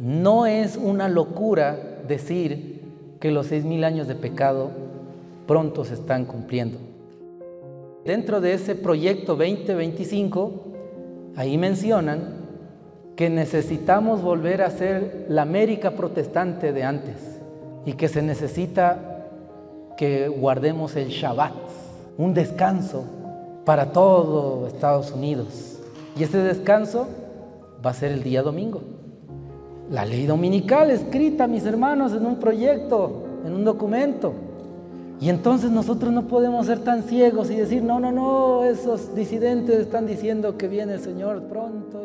No es una locura decir que los 6.000 años de pecado pronto se están cumpliendo. Dentro de ese proyecto 2025, ahí mencionan que necesitamos volver a ser la América protestante de antes y que se necesita que guardemos el Shabbat, un descanso para todo Estados Unidos. Y ese descanso va a ser el día domingo. La ley dominical escrita, mis hermanos, en un proyecto, en un documento. Y entonces nosotros no podemos ser tan ciegos y decir, no, esos disidentes están diciendo que viene el Señor pronto.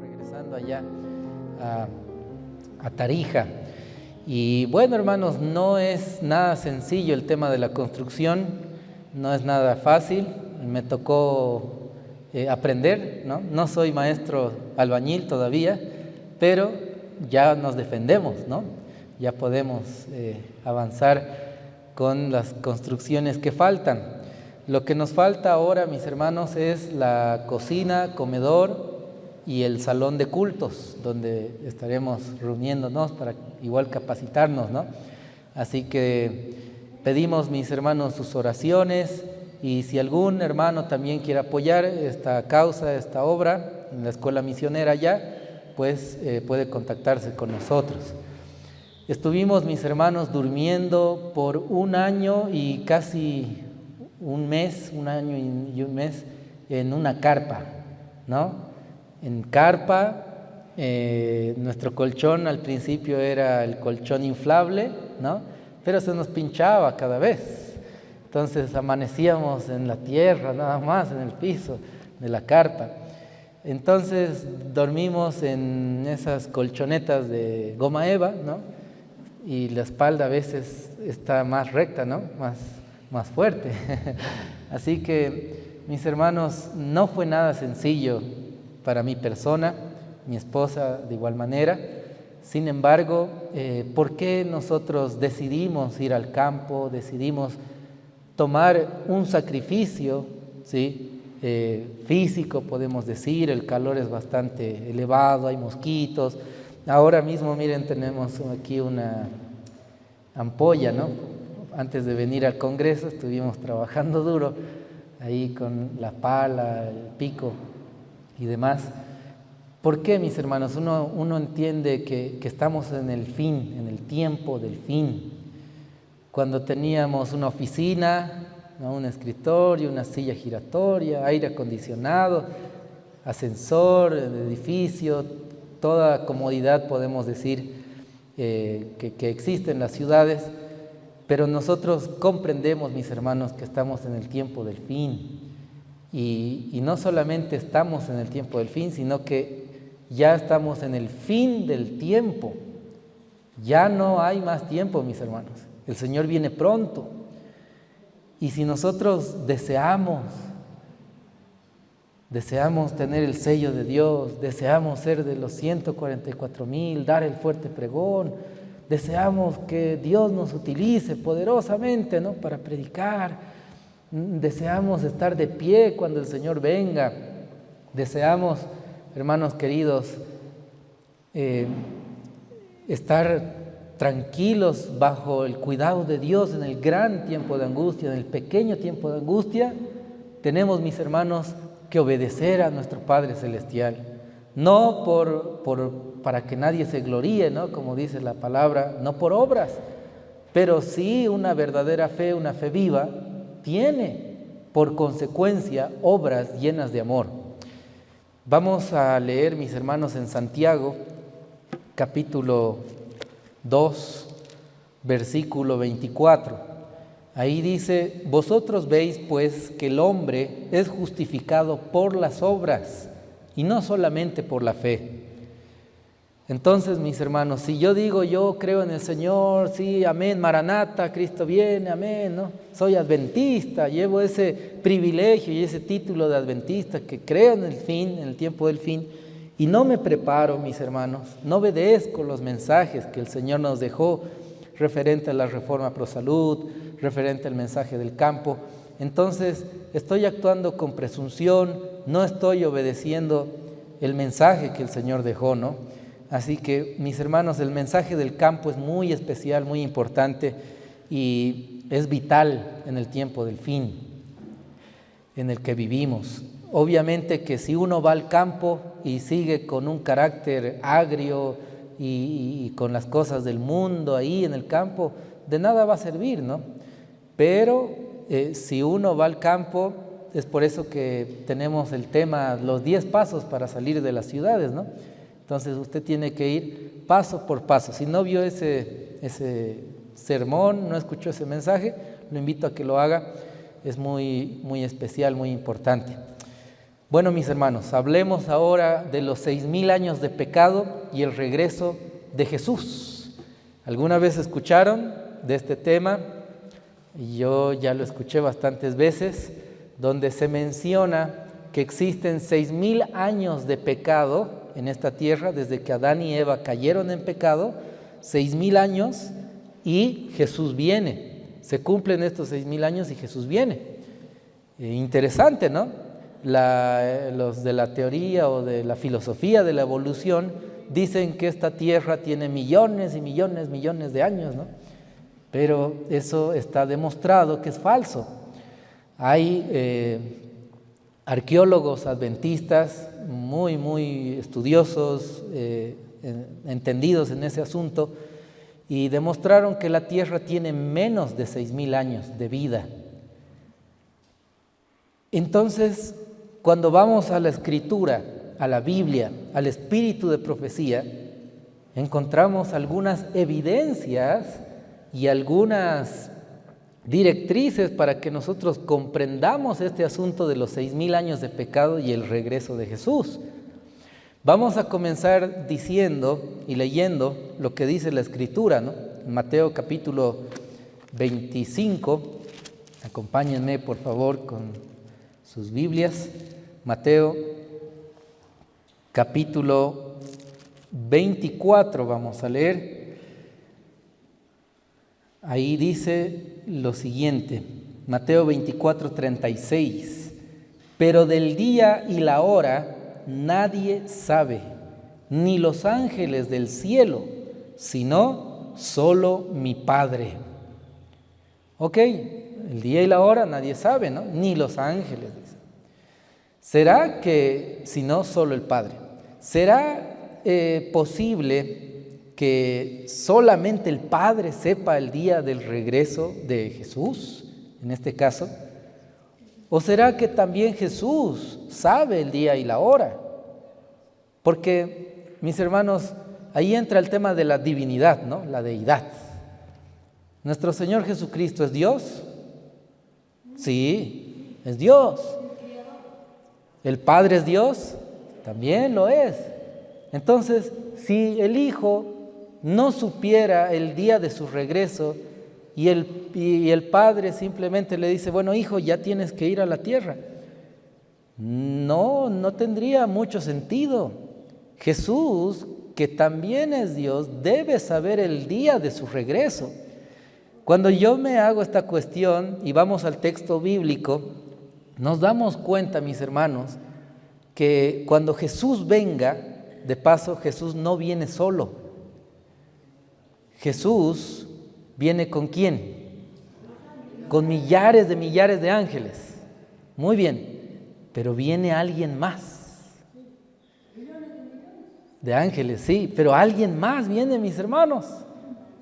Regresando allá a Tarija. Y bueno, hermanos, no es nada sencillo el tema de la construcción, no es nada fácil. Me tocó aprender, ¿no? No soy maestro albañil todavía, pero ya nos defendemos, ¿no? Ya podemos avanzar con las construcciones que faltan. Lo que nos falta ahora, mis hermanos, es la cocina, comedor y el salón de cultos, donde estaremos reuniéndonos para igual capacitarnos, ¿no? Así que pedimos, mis hermanos, sus oraciones, y si algún hermano también quiere apoyar esta causa, esta obra en la escuela misionera ya, pues puede contactarse con nosotros. Estuvimos, mis hermanos, durmiendo por 1 año y casi un mes, 1 año y un mes, en una carpa, ¿no? En carpa, nuestro colchón al principio era el colchón inflable, ¿no? Pero se nos pinchaba cada vez. Entonces amanecíamos en la tierra, nada más, en el piso de la carpa. Entonces dormimos en esas colchonetas de goma eva, ¿no? Y la espalda a veces está más recta, ¿no? Más fuerte. Así que, mis hermanos, no fue nada sencillo para mi persona, mi esposa de igual manera. Sin embargo, ¿por qué nosotros decidimos ir al campo, decidimos tomar un sacrificio, ¿sí? Físico, podemos decir? El calor es bastante elevado, hay mosquitos. Ahora mismo, miren, tenemos aquí una ampolla, ¿no? Antes de venir al Congreso estuvimos trabajando duro, ahí con la pala, el pico y demás. ¿Por qué, mis hermanos? Uno entiende que estamos en el fin, en el tiempo del fin. Cuando teníamos una oficina, ¿no? Un escritorio, una silla giratoria, aire acondicionado, ascensor, edificio, toda comodidad podemos decir que existe en las ciudades, pero nosotros comprendemos, mis hermanos, que estamos en el tiempo del fin. Y no solamente estamos en el tiempo del fin, sino que ya estamos en el fin del tiempo. Ya no hay más tiempo, mis hermanos. El Señor viene pronto. Y si nosotros deseamos tener el sello de Dios, deseamos ser de los 144,000, dar el fuerte pregón, deseamos que Dios nos utilice poderosamente, ¿no? Para predicar, deseamos estar de pie cuando el Señor venga, deseamos, hermanos queridos, estar tranquilos bajo el cuidado de Dios en el gran tiempo de angustia, en el pequeño tiempo de angustia. Tenemos, mis hermanos, que obedecer a nuestro Padre Celestial, no para que nadie se gloríe, ¿no? Como dice la palabra, no por obras, pero sí una verdadera fe, una fe viva, tiene por consecuencia obras llenas de amor. Vamos a leer, mis hermanos, en Santiago, capítulo 2, versículo 24. Ahí dice: vosotros veis pues que el hombre es justificado por las obras y no solamente por la fe. Entonces, mis hermanos, si yo digo yo creo en el Señor, sí, amén, Maranata, Cristo viene, amén, ¿no? Soy adventista, llevo ese privilegio y ese título de adventista, que creo en el fin, en el tiempo del fin, y no me preparo, mis hermanos, no obedezco los mensajes que el Señor nos dejó referente a la reforma pro salud, referente al mensaje del campo. Entonces estoy actuando con presunción, no estoy obedeciendo el mensaje que el Señor dejó, ¿no? Así que, mis hermanos, el mensaje del campo es muy especial, muy importante y es vital en el tiempo del fin en el que vivimos. Obviamente que si uno va al campo y sigue con un carácter agrio y con las cosas del mundo ahí en el campo, de nada va a servir, ¿no? Pero si uno va al campo, es por eso que tenemos el tema, los 10 pasos para salir de las ciudades, ¿no? Entonces usted tiene que ir paso por paso. Si no vio ese sermón, no escuchó ese mensaje, lo invito a que lo haga. Es muy, muy especial, muy importante. Bueno, mis hermanos, hablemos ahora de los 6,000 años de pecado y el regreso de Jesús. ¿Alguna vez escucharon de este tema? Yo ya lo escuché bastantes veces, donde se menciona que existen 6,000 años de pecado en esta tierra, desde que Adán y Eva cayeron en pecado, 6,000 años y Jesús viene. Se cumplen estos 6,000 años y Jesús viene. Interesante, ¿no? Los de la teoría o de la filosofía de la evolución dicen que esta tierra tiene millones y millones de años, ¿no? Pero eso está demostrado que es falso. Hay arqueólogos adventistas muy estudiosos, entendidos en ese asunto, y demostraron que la tierra tiene menos de 6,000 años de vida. Entonces, cuando vamos a la Escritura, a la Biblia, al espíritu de profecía, encontramos algunas evidencias y algunas directrices para que nosotros comprendamos este asunto de los 6,000 años de pecado y el regreso de Jesús. Vamos a comenzar diciendo y leyendo lo que dice la Escritura, ¿no? En Mateo capítulo 25, acompáñenme por favor con sus Biblias. Mateo capítulo 24 vamos a leer. Ahí dice lo siguiente, Mateo 24:36, pero del día y la hora nadie sabe, ni los ángeles del cielo, sino solo mi Padre. Ok, el día y la hora nadie sabe, ¿no? Ni los ángeles. ¿Será que, si no, solo el Padre? ¿Será posible que solamente el Padre sepa el día del regreso de Jesús, en este caso? ¿O será que también Jesús sabe el día y la hora? Porque, mis hermanos, ahí entra el tema de la divinidad, ¿no? La deidad. ¿Nuestro Señor Jesucristo es Dios? Sí, es Dios. ¿El Padre es Dios? También lo es. Entonces, si el Hijo no supiera el día de su regreso y el Padre simplemente le dice, bueno, hijo, ya tienes que ir a la tierra, no tendría mucho sentido. Jesús, que también es Dios, debe saber el día de su regreso. Cuando yo me hago esta cuestión y vamos al texto bíblico, nos damos cuenta, mis hermanos, que cuando Jesús venga, de paso, Jesús no viene solo. Jesús viene ¿con quién? Con millares de ángeles. Muy bien, pero viene alguien más. De ángeles, sí, pero alguien más viene, mis hermanos.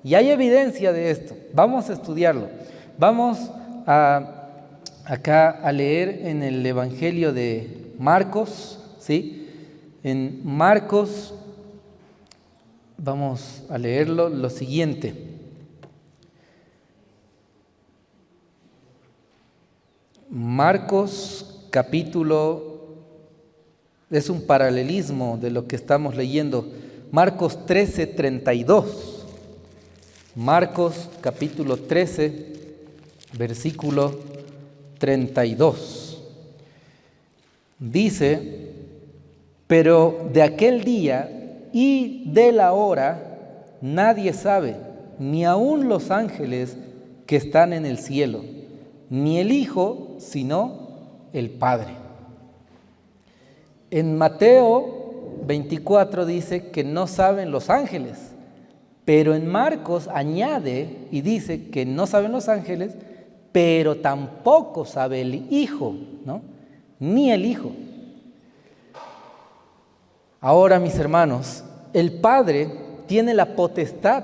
Y hay evidencia de esto. Vamos a estudiarlo. Vamos acá a leer en el Evangelio de Marcos, ¿sí? En Marcos vamos a leerlo lo siguiente. Marcos capítulo, es un paralelismo de lo que estamos leyendo. Marcos 13:32. Marcos capítulo 13, versículo 32. Dice, pero de aquel día y de la hora nadie sabe, ni aun los ángeles que están en el cielo, ni el Hijo, sino el Padre. En Mateo 24 dice que no saben los ángeles, pero en Marcos añade y dice que no saben los ángeles, pero tampoco sabe el Hijo, ¿no? Ni el Hijo. Ahora, mis hermanos, el Padre tiene la potestad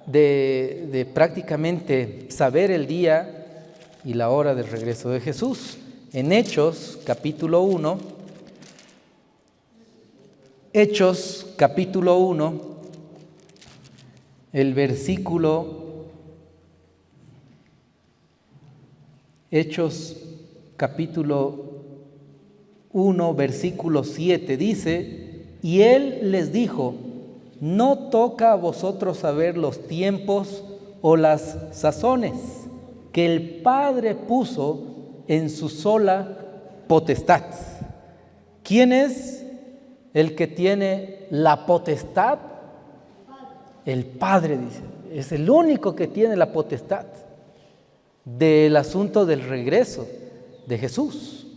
de prácticamente saber el día y la hora del regreso de Jesús. En Hechos, capítulo 1, el versículo, Hechos capítulo 1, versículo 7, dice: y él les dijo, no toca a vosotros saber los tiempos o las sazones que el Padre puso en su sola potestad. ¿Quién es el que tiene la potestad? El Padre, dice. Es el único que tiene la potestad del asunto del regreso de Jesús.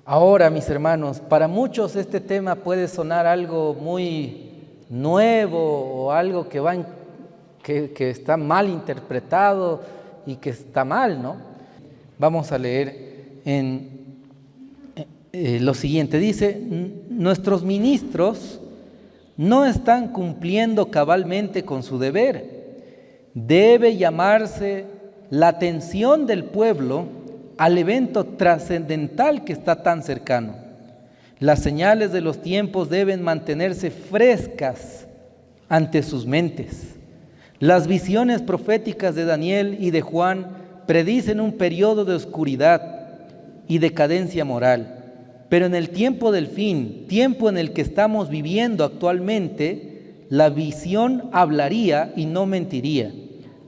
Ahora, mis hermanos, para muchos este tema puede sonar algo muy nuevo o algo que está mal interpretado y que está mal, ¿no? Vamos a leer lo siguiente. Dice: nuestros ministros no están cumpliendo cabalmente con su deber. Debe llamarse la atención del pueblo al evento trascendental que está tan cercano. Las señales de los tiempos deben mantenerse frescas ante sus mentes. Las visiones proféticas de Daniel y de Juan predicen un periodo de oscuridad y decadencia moral. Pero en el tiempo del fin, tiempo en el que estamos viviendo actualmente, la visión hablaría y no mentiría.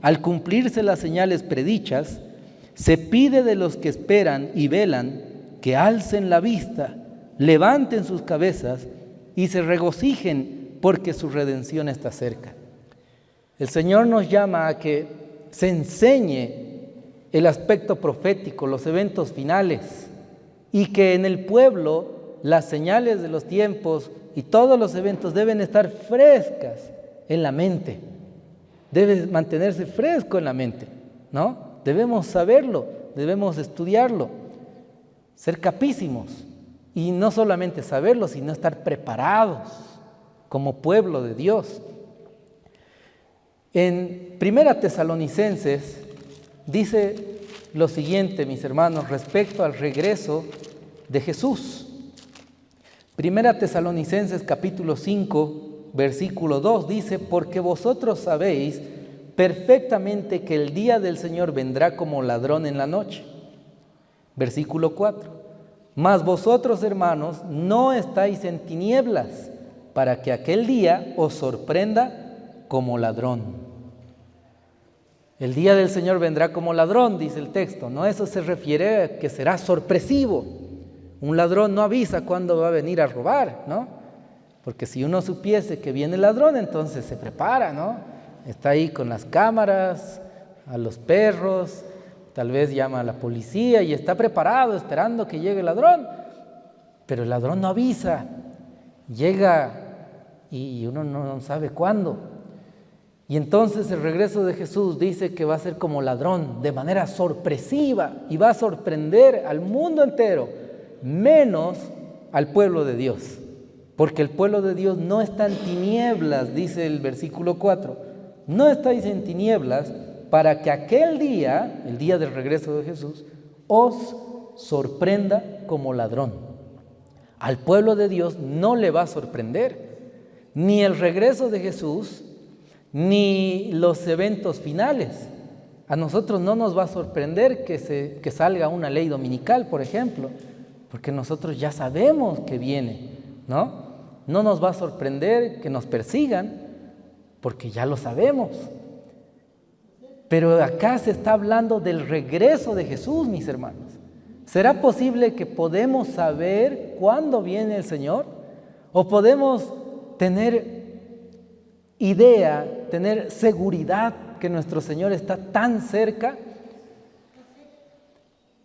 Al cumplirse las señales predichas, se pide de los que esperan y velan que alcen la vista, levanten sus cabezas y se regocijen porque su redención está cerca. El Señor nos llama a que se enseñe el aspecto profético, los eventos finales, y que en el pueblo las señales de los tiempos y todos los eventos deben estar frescas en la mente. Debe mantenerse fresco en la mente, ¿no? Debemos saberlo, debemos estudiarlo, ser capísimos y no solamente saberlo, sino estar preparados como pueblo de Dios. En 1 Tesalonicenses dice lo siguiente, mis hermanos, respecto al regreso de Jesús. 1 Tesalonicenses capítulo 5, versículo 2 dice: porque vosotros sabéis perfectamente que el día del Señor vendrá como ladrón en la noche. Versículo 4: mas vosotros, hermanos, no estáis en tinieblas, para que aquel día os sorprenda como ladrón. El día del Señor vendrá como ladrón, dice el texto, ¿no? Eso se refiere a que será sorpresivo. Un ladrón no avisa cuándo va a venir a robar, ¿no? Porque si uno supiese que viene el ladrón, entonces se prepara, ¿no? Está ahí con las cámaras, a los perros, tal vez llama a la policía y está preparado esperando que llegue el ladrón. Pero el ladrón no avisa, llega y uno no sabe cuándo. Y entonces el regreso de Jesús dice que va a ser como ladrón, de manera sorpresiva, y va a sorprender al mundo entero, menos al pueblo de Dios. Porque el pueblo de Dios no está en tinieblas, dice el versículo 4. No estáis en tinieblas para que aquel día, el día del regreso de Jesús, os sorprenda como ladrón. Al pueblo de Dios no le va a sorprender ni el regreso de Jesús, ni los eventos finales. A nosotros no nos va a sorprender que salga una ley dominical, por ejemplo, porque nosotros ya sabemos que viene, ¿no? No nos va a sorprender que nos persigan, porque ya lo sabemos. Pero acá se está hablando del regreso de Jesús, mis hermanos. ¿Será posible que podemos saber cuándo viene el Señor? ¿O podemos tener idea, tener seguridad que nuestro Señor está tan cerca?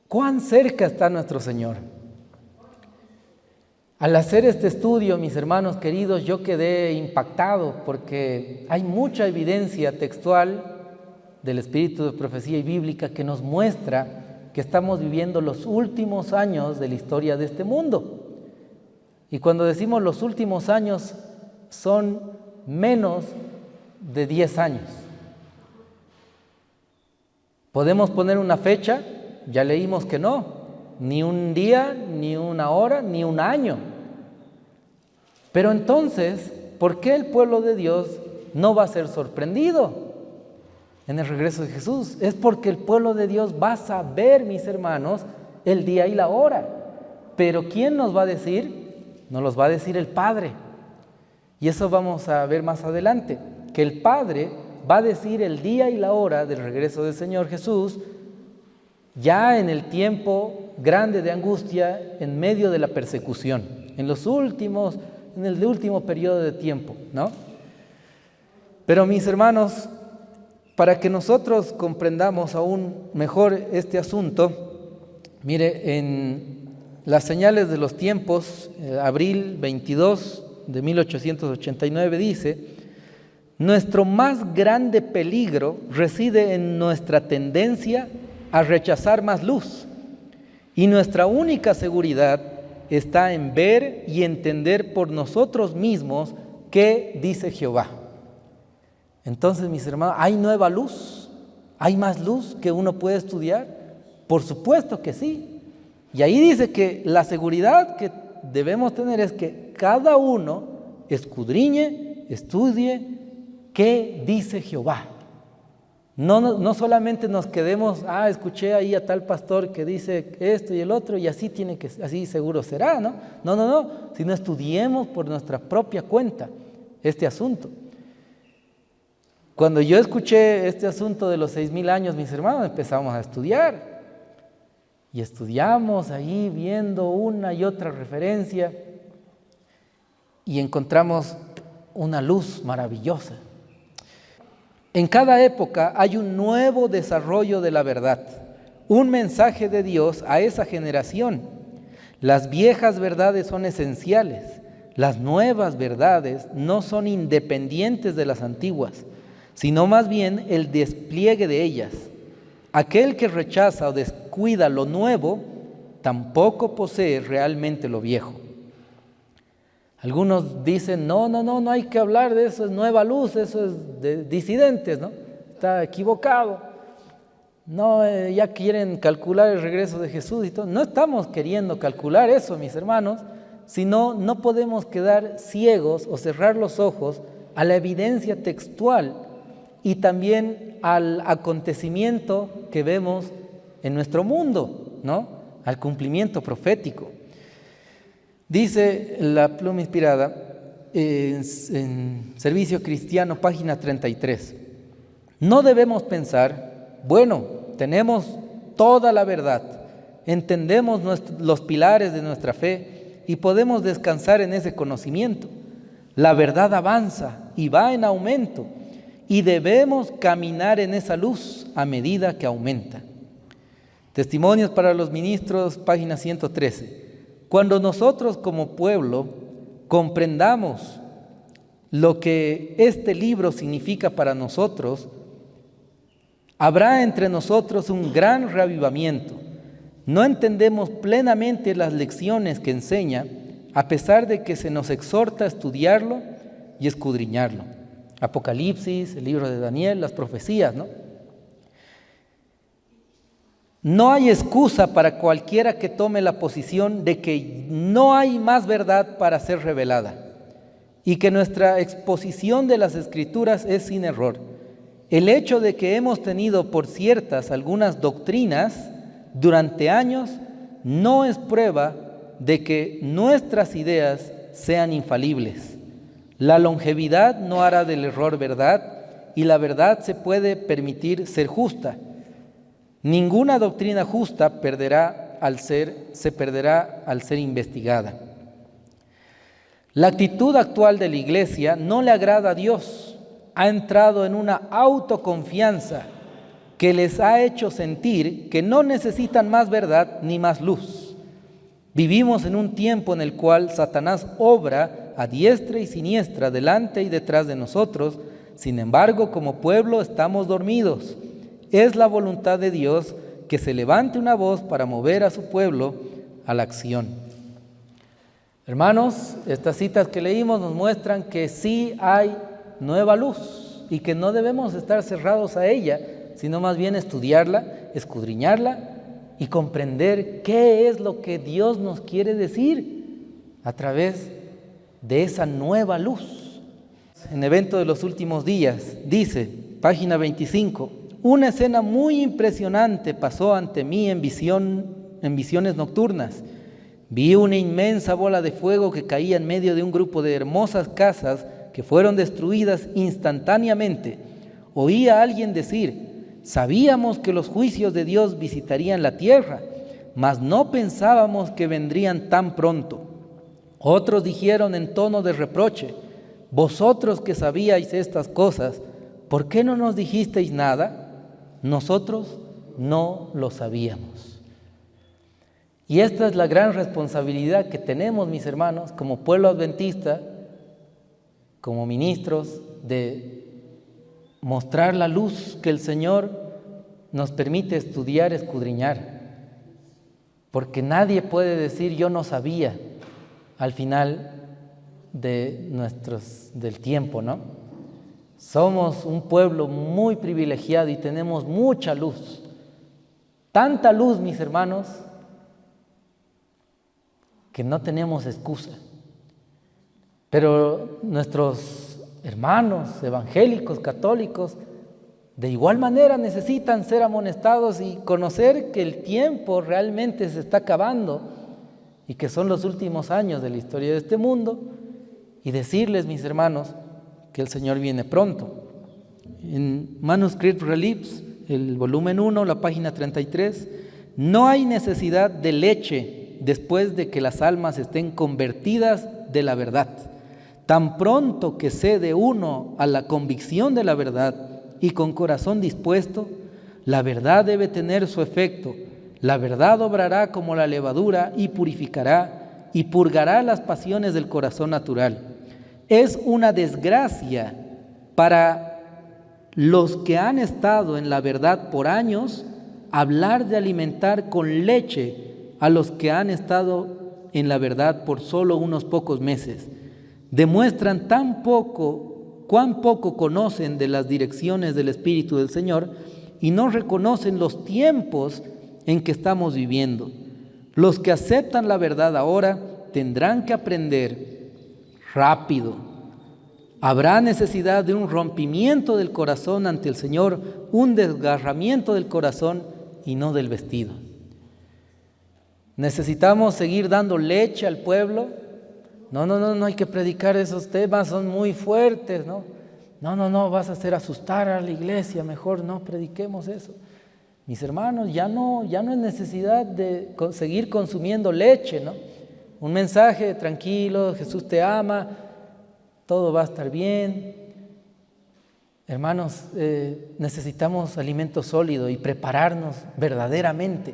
¿Cuán cerca está nuestro Señor? Al hacer este estudio, mis hermanos queridos, yo quedé impactado porque hay mucha evidencia textual del espíritu de profecía y bíblica que nos muestra que estamos viviendo los últimos años de la historia de este mundo. Y cuando decimos los últimos años, son menos de 10 años. ¿Podemos poner una fecha? Ya leímos que no, ni un día, ni una hora, ni un año. Pero entonces, ¿por qué el pueblo de Dios no va a ser sorprendido en el regreso de Jesús? Es porque el pueblo de Dios va a saber, mis hermanos, el día y la hora. Pero ¿quién nos va a decir? Nos los va a decir el Padre. Y eso vamos a ver más adelante, que el Padre va a decir el día y la hora del regreso del Señor Jesús, ya en el tiempo grande de angustia, en medio de la persecución, en el último periodo de tiempo, ¿no? Pero mis hermanos, para que nosotros comprendamos aún mejor este asunto, mire, en Las señales de los tiempos, abril 22 de 1889 dice: nuestro más grande peligro reside en nuestra tendencia a rechazar más luz, y nuestra única seguridad está en ver y entender por nosotros mismos qué dice Jehová. Entonces, mis hermanos, ¿hay nueva luz? ¿Hay más luz que uno puede estudiar? Por supuesto que sí. Y ahí dice que la seguridad que debemos tener es que cada uno escudriñe, estudie qué dice Jehová. No solamente nos quedemos, escuché ahí a tal pastor que dice esto y el otro y así así seguro será, ¿no? No, sino estudiemos por nuestra propia cuenta este asunto. Cuando yo escuché este asunto de los 6,000 años, mis hermanos, empezamos a estudiar. Y estudiamos ahí viendo una y otra referencia y encontramos una luz maravillosa. En cada época hay un nuevo desarrollo de la verdad, un mensaje de Dios a esa generación. Las viejas verdades son esenciales, las nuevas verdades no son independientes de las antiguas, sino más bien el despliegue de ellas. Aquel que rechaza o descuida lo nuevo, tampoco posee realmente lo viejo. Algunos dicen, no hay que hablar de eso, es nueva luz, eso es de disidentes, ¿no? Está equivocado. No, ya quieren calcular el regreso de Jesús y todo. No estamos queriendo calcular eso, mis hermanos, sino no podemos quedar ciegos o cerrar los ojos a la evidencia textual y también al acontecimiento que vemos en nuestro mundo, ¿no? Al cumplimiento profético. Dice la pluma inspirada en Servicio Cristiano, página 33. No debemos pensar, bueno, tenemos toda la verdad, entendemos los pilares de nuestra fe y podemos descansar en ese conocimiento. La verdad avanza y va en aumento y debemos caminar en esa luz a medida que aumenta. Testimonios para los ministros, página 113. Cuando nosotros como pueblo comprendamos lo que este libro significa para nosotros, habrá entre nosotros un gran reavivamiento. No entendemos plenamente las lecciones que enseña, a pesar de que se nos exhorta a estudiarlo y escudriñarlo. Apocalipsis, el libro de Daniel, las profecías, ¿no? No hay excusa para cualquiera que tome la posición de que no hay más verdad para ser revelada y que nuestra exposición de las Escrituras es sin error. El hecho de que hemos tenido por ciertas algunas doctrinas durante años no es prueba de que nuestras ideas sean infalibles. La longevidad no hará del error verdad y la verdad se puede permitir ser justa. Ninguna doctrina justa se perderá al ser investigada. La actitud actual de la Iglesia no le agrada a Dios. Ha entrado en una autoconfianza que les ha hecho sentir que no necesitan más verdad ni más luz. Vivimos en un tiempo en el cual Satanás obra a diestra y siniestra, delante y detrás de nosotros. Sin embargo, como pueblo estamos dormidos. Es la voluntad de Dios que se levante una voz para mover a su pueblo a la acción. Hermanos, estas citas que leímos nos muestran que sí hay nueva luz y que no debemos estar cerrados a ella, sino más bien estudiarla, escudriñarla y comprender qué es lo que Dios nos quiere decir a través de esa nueva luz. En Evento de los Últimos Días dice, página 25, una escena muy impresionante pasó ante mí en visiones nocturnas. Vi una inmensa bola de fuego que caía en medio de un grupo de hermosas casas que fueron destruidas instantáneamente. Oí a alguien decir, sabíamos que los juicios de Dios visitarían la tierra, mas no pensábamos que vendrían tan pronto. Otros dijeron en tono de reproche, vosotros que sabíais estas cosas, ¿por qué no nos dijisteis nada? Nosotros no lo sabíamos. Y esta es la gran responsabilidad que tenemos, mis hermanos, como pueblo adventista, como ministros, de mostrar la luz que el Señor nos permite estudiar, escudriñar. Porque nadie puede decir yo no sabía al final del tiempo, ¿no? Somos un pueblo muy privilegiado y tenemos mucha luz. Tanta luz, mis hermanos, que no tenemos excusa. Pero nuestros hermanos evangélicos, católicos, de igual manera necesitan ser amonestados y conocer que el tiempo realmente se está acabando y que son los últimos años de la historia de este mundo, y decirles, mis hermanos, que el Señor viene pronto. En Manuscript Reliefs, el volumen 1, la página 33, no hay necesidad de leche después de que las almas estén convertidas de la verdad. Tan pronto que cede uno a la convicción de la verdad y con corazón dispuesto, la verdad debe tener su efecto. La verdad obrará como la levadura y purificará y purgará las pasiones del corazón natural. Es una desgracia para los que han estado en la verdad por años hablar de alimentar con leche a los que han estado en la verdad por solo unos pocos meses. Demuestran cuán poco conocen de las direcciones del Espíritu del Señor y no reconocen los tiempos en que estamos viviendo. Los que aceptan la verdad ahora tendrán que aprender rápido. Habrá necesidad de un rompimiento del corazón ante el Señor, un desgarramiento del corazón y no del vestido. Necesitamos seguir dando leche al pueblo. No hay que predicar esos temas, son muy fuertes, ¿no? No, vas a hacer asustar a la iglesia, mejor no prediquemos eso. Mis hermanos, ya no es necesidad de seguir consumiendo leche, ¿no? Un mensaje tranquilo, Jesús te ama, todo va a estar bien. Hermanos, necesitamos alimento sólido y prepararnos verdaderamente,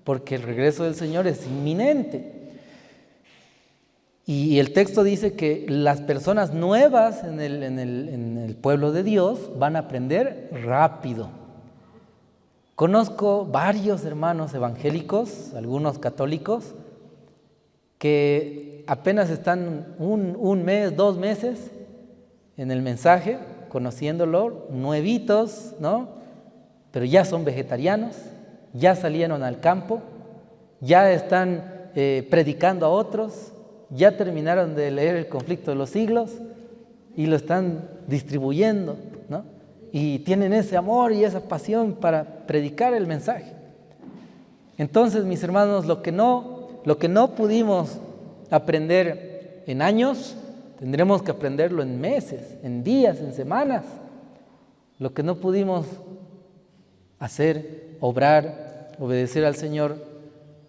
porque el regreso del Señor es inminente. Y el texto dice que las personas nuevas en el pueblo de Dios van a aprender rápido. Conozco varios hermanos evangélicos, algunos católicos, que apenas están un mes, 2 meses en el mensaje, conociéndolo, nuevitos, ¿no? Pero ya son vegetarianos, ya salieron al campo, ya están predicando a otros, ya terminaron de leer El Conflicto de los Siglos y lo están distribuyendo, ¿no? Y tienen ese amor y esa pasión para predicar el mensaje. Entonces, mis hermanos, lo que no pudimos aprender en años, tendremos que aprenderlo en meses, en días, en semanas. Lo que no pudimos hacer, obrar, obedecer al Señor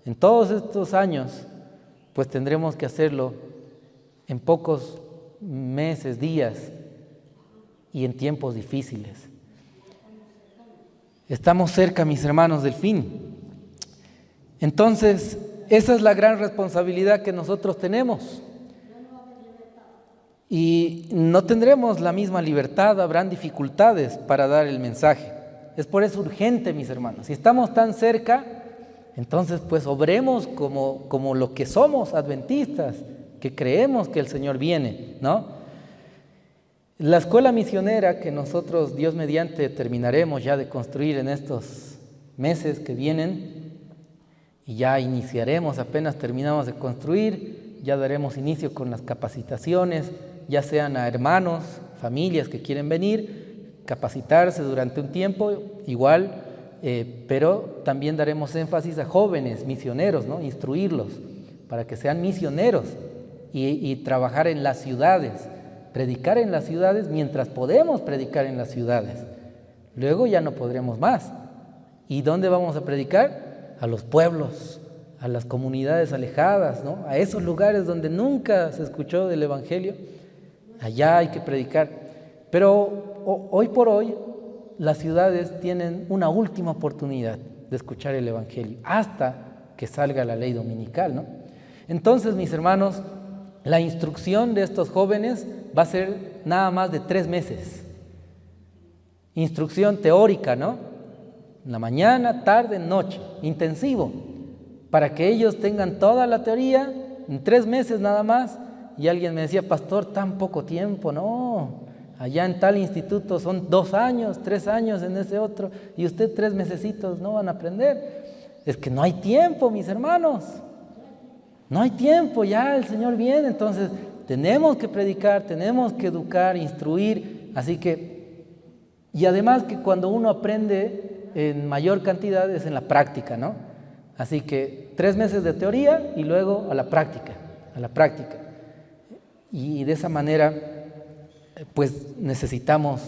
en todos estos años, pues tendremos que hacerlo en pocos meses, días y en tiempos difíciles. Estamos cerca, mis hermanos, del fin. Entonces, esa es la gran responsabilidad que nosotros tenemos. Y no tendremos la misma libertad, habrán dificultades para dar el mensaje. Es por eso urgente, mis hermanos. Si estamos tan cerca, entonces pues obremos como lo que somos, adventistas, que creemos que el Señor viene, ¿no? La escuela misionera que nosotros, Dios mediante, terminaremos ya de construir en estos meses que vienen, y ya iniciaremos, apenas terminamos de construir, ya daremos inicio con las capacitaciones, ya sean a hermanos, familias que quieren venir, capacitarse durante un tiempo, igual, pero también daremos énfasis a jóvenes misioneros, ¿no? Instruirlos para que sean misioneros y trabajar en las ciudades, predicar en las ciudades mientras podemos predicar en las ciudades. Luego ya no podremos más. ¿Y dónde vamos a predicar? A los pueblos, a las comunidades alejadas, ¿no? A esos lugares donde nunca se escuchó del Evangelio. Allá hay que predicar. Pero hoy por hoy las ciudades tienen una última oportunidad de escuchar el Evangelio hasta que salga la ley dominical, ¿no? Entonces, mis hermanos, la instrucción de estos jóvenes va a ser nada más de 3 meses. Instrucción teórica, ¿no? En la mañana, tarde, noche, intensivo, para que ellos tengan toda la teoría en 3 meses nada más. Y alguien me decía, pastor, tan poco tiempo. No, allá en tal instituto son 2 años, 3 años en ese otro, y usted 3 mesecitos no van a aprender. Es que no hay tiempo, mis hermanos. No hay tiempo, ya el Señor viene. Entonces tenemos que predicar, tenemos que educar, instruir. Así que, y además que cuando uno aprende en mayor cantidad es en la práctica, ¿no? Así que 3 meses de teoría y luego a la práctica, a la práctica. Y de esa manera, pues necesitamos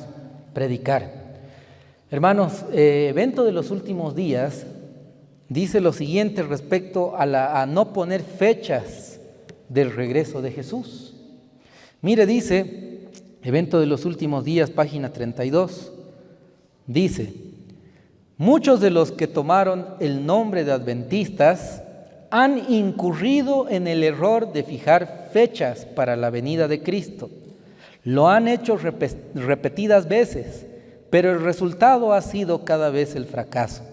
predicar. Hermanos, Evento de los Últimos Días dice lo siguiente respecto a no poner fechas del regreso de Jesús. Mire, dice, Evento de los Últimos Días, página 32, dice: muchos de los que tomaron el nombre de adventistas han incurrido en el error de fijar fechas para la venida de Cristo. Lo han hecho repetidas veces, pero el resultado ha sido cada vez el fracaso.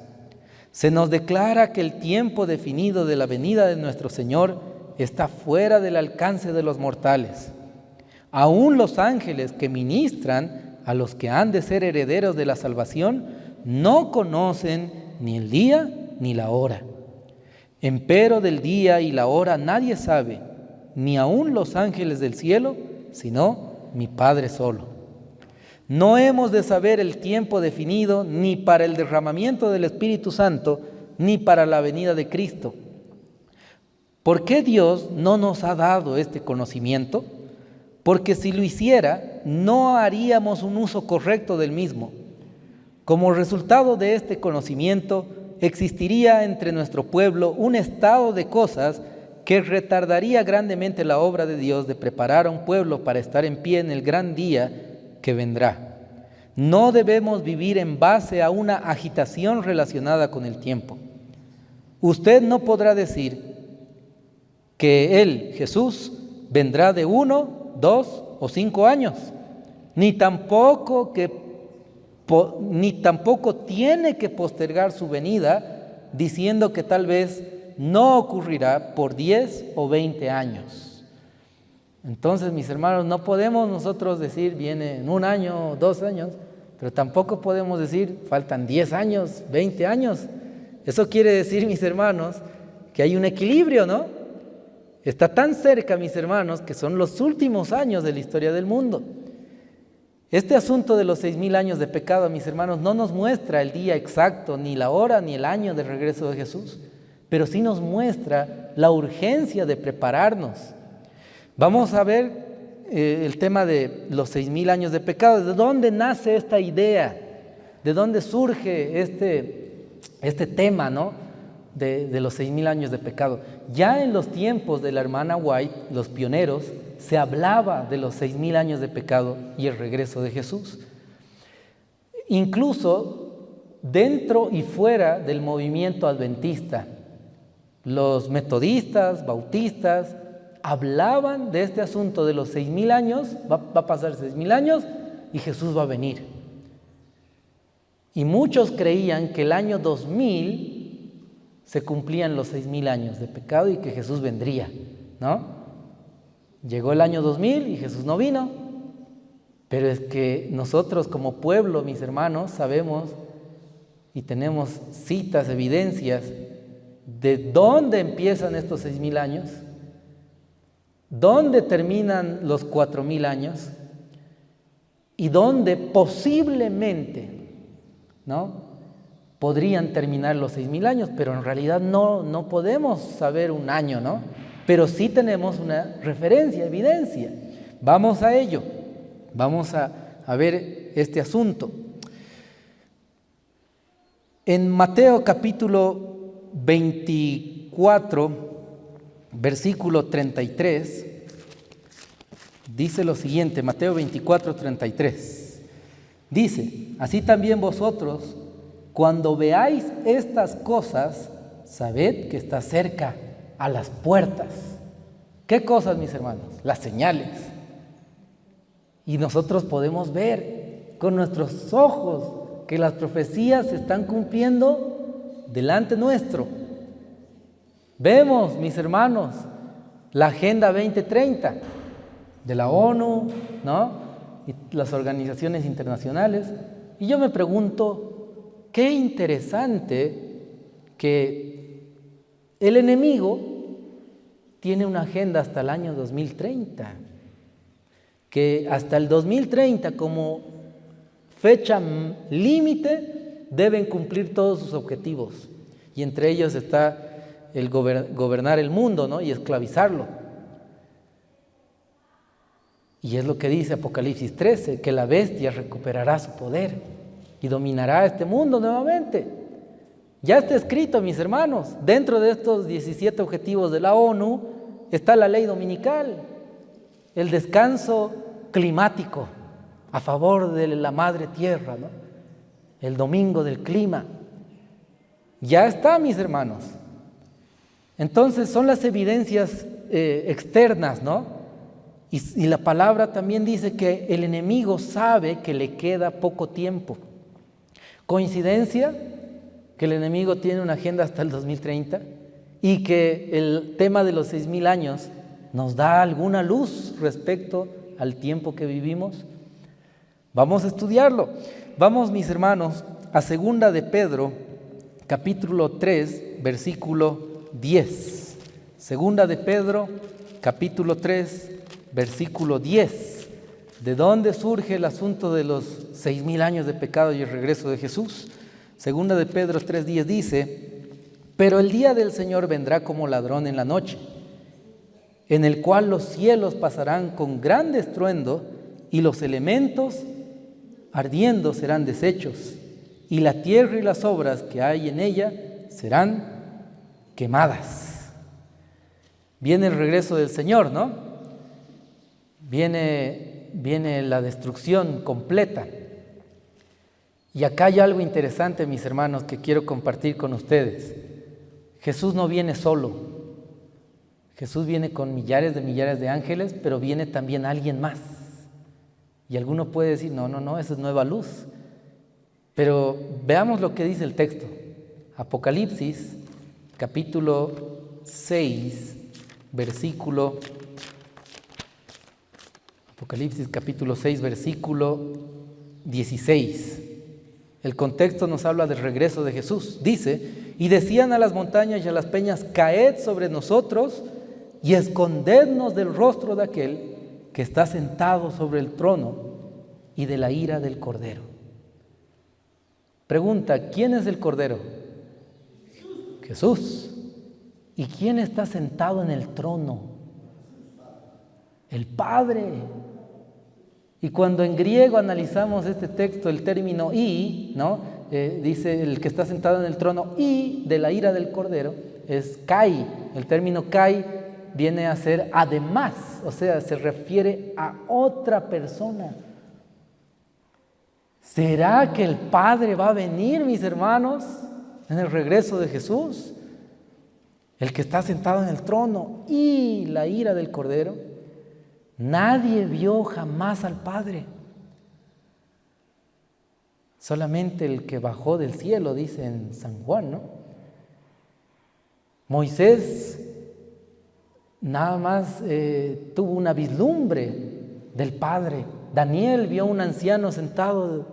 Se nos declara que el tiempo definido de la venida de nuestro Señor está fuera del alcance de los mortales. Aún los ángeles que ministran a los que han de ser herederos de la salvación no conocen ni el día ni la hora. Empero del día y la hora nadie sabe, ni aun los ángeles del cielo, sino mi Padre solo. No hemos de saber el tiempo definido ni para el derramamiento del Espíritu Santo, ni para la venida de Cristo. ¿Por qué Dios no nos ha dado este conocimiento? Porque si lo hiciera, no haríamos un uso correcto del mismo. Como resultado de este conocimiento, existiría entre nuestro pueblo un estado de cosas que retardaría grandemente la obra de Dios de preparar a un pueblo para estar en pie en el gran día que vendrá. No debemos vivir en base a una agitación relacionada con el tiempo. Usted no podrá decir que Él, Jesús, vendrá de 1, 2 o 5 años, ni tampoco tiene que postergar su venida diciendo que tal vez no ocurrirá por 10 o 20 años. Entonces, mis hermanos, no podemos nosotros decir viene en 1 año, 2 años, pero tampoco podemos decir faltan 10 años, 20 años. Eso quiere decir, mis hermanos, que hay un equilibrio, ¿no? Está tan cerca, mis hermanos, que son los últimos años de la historia del mundo. Este asunto de los 6,000 años de pecado, mis hermanos, no nos muestra el día exacto, ni la hora, ni el año del regreso de Jesús, pero sí nos muestra la urgencia de prepararnos. Vamos a ver el tema de los 6,000 años de pecado. ¿De dónde nace esta idea? ¿De dónde surge este tema, ¿no? de los 6,000 años de pecado? Ya en los tiempos de la hermana White, los pioneros, se hablaba de los 6,000 años de pecado y el regreso de Jesús. Incluso dentro y fuera del movimiento adventista, los metodistas, bautistas, hablaban de este asunto de los 6,000 años, va a pasar 6,000 años y Jesús va a venir. Y muchos creían que el año 2000 se cumplían los 6,000 años de pecado y que Jesús vendría, ¿no? Llegó el año 2000 y Jesús no vino, pero es que nosotros como pueblo, mis hermanos, sabemos y tenemos citas, evidencias de dónde empiezan estos 6,000 años, dónde terminan los 4,000 años y dónde posiblemente, ¿no?, podrían terminar los 6,000 años, pero en realidad no podemos saber un año, ¿no? Pero sí tenemos una referencia, evidencia. Vamos a ello, vamos a ver este asunto. En Mateo capítulo 24, versículo 33, dice lo siguiente, Mateo 24, 33. Dice, así también vosotros, cuando veáis estas cosas, sabed que está cerca, a las puertas. ¿Qué cosas, mis hermanos? Las señales. Y nosotros podemos ver con nuestros ojos que las profecías se están cumpliendo delante nuestro. Vemos, mis hermanos, la Agenda 2030 de la ONU, ¿no?, y las organizaciones internacionales. Y yo me pregunto, qué interesante que el enemigo tiene una agenda hasta el año 2030, que hasta el 2030 como fecha límite deben cumplir todos sus objetivos, y entre ellos está el gobernar el mundo, ¿no?, y esclavizarlo. Y es lo que dice Apocalipsis 13, que la bestia recuperará su poder y dominará este mundo nuevamente. Ya está escrito, mis hermanos, dentro de estos 17 objetivos de la ONU está la ley dominical, el descanso climático a favor de la madre tierra, ¿no?, el domingo del clima. Ya está, mis hermanos. Entonces son las evidencias externas, ¿no? Y la palabra también dice que el enemigo sabe que le queda poco tiempo. ¿Coincidencia que el enemigo tiene una agenda hasta el 2030 y que el tema de los 6,000 años nos da alguna luz respecto al tiempo que vivimos? Vamos a estudiarlo. Vamos, mis hermanos, a 2 de Pedro, capítulo 3, versículo 10. 2 de Pedro, capítulo 3, versículo 10. ¿De dónde surge el asunto de los 6,000 años de pecado y el regreso de Jesús? 2 de Pedro 3:10 dice, pero el día del Señor vendrá como ladrón en la noche, en el cual los cielos pasarán con gran estruendo y los elementos ardiendo serán deshechos, y la tierra y las obras que hay en ella serán quemadas. Viene el regreso del Señor, ¿no? Viene la destrucción completa. Y acá hay algo interesante, mis hermanos, que quiero compartir con ustedes. Jesús no viene solo. Jesús viene con millares de ángeles, pero viene también alguien más. Y alguno puede decir, no, esa es nueva luz. Pero veamos lo que dice el texto. Apocalipsis, capítulo 6, versículo 16. El contexto nos habla del regreso de Jesús. Dice, y decían a las montañas y a las peñas, caed sobre nosotros y escondednos del rostro de aquel que está sentado sobre el trono y de la ira del Cordero. Pregunta, ¿quién es el Cordero? Jesús. ¿Y quién está sentado en el trono? El Padre. Y cuando en griego analizamos este texto, el término y, ¿no? Dice el que está sentado en el trono y de la ira del Cordero, es kai. El término kai viene a ser además, o sea, se refiere a otra persona. ¿Será que el Padre va a venir, mis hermanos, en el regreso de Jesús? el que está sentado en el trono y la ira del Cordero, nadie vio jamás al Padre. Solamente el que bajó del cielo, dice en San Juan, ¿no? Moisés nada más tuvo una vislumbre del Padre. Daniel vio a un anciano sentado,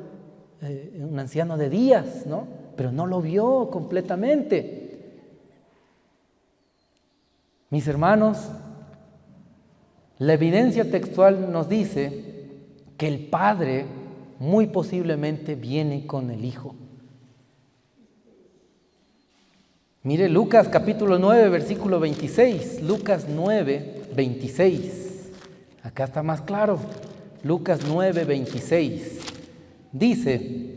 un anciano de días, ¿no? Pero no lo vio completamente. Mis hermanos, la evidencia textual nos dice que el Padre muy posiblemente viene con el Hijo. Mire Lucas capítulo 9, versículo 26. Lucas 9, 26. Acá está más claro. Lucas 9, 26. Dice,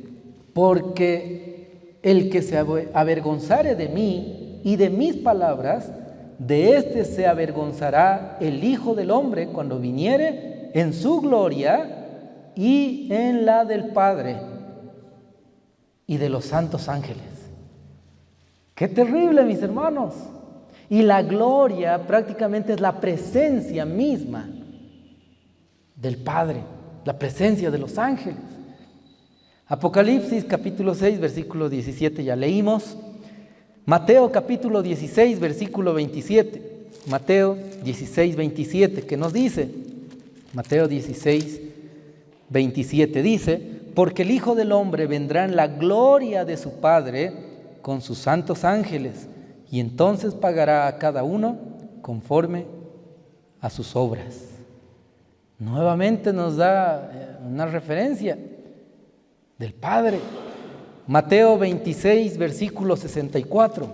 porque el que se avergonzare de mí y de mis palabras, de éste se avergonzará el Hijo del Hombre cuando viniere en su gloria y en la del Padre y de los santos ángeles. ¡Qué terrible, mis hermanos! Y la gloria prácticamente es la presencia misma del Padre, la presencia de los ángeles. Apocalipsis capítulo 6, versículo 17, ya leímos. Mateo capítulo 16, versículo 27. Mateo 16, 27, ¿qué nos dice? Mateo 16, 27 dice, porque el Hijo del Hombre vendrá en la gloria de su Padre con sus santos ángeles, y entonces pagará a cada uno conforme a sus obras. Nuevamente nos da una referencia del Padre. Mateo 26, versículo 64.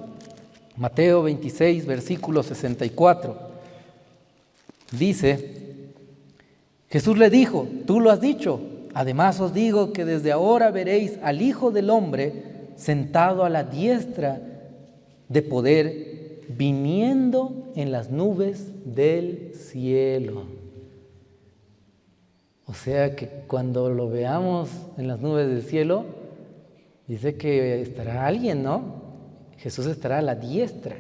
Mateo 26, versículo 64. Dice, Jesús le dijo, tú lo has dicho, además os digo que desde ahora veréis al Hijo del Hombre sentado a la diestra de poder, viniendo en las nubes del cielo. O sea que cuando lo veamos en las nubes del cielo, dice que estará alguien, ¿no? Jesús estará a la diestra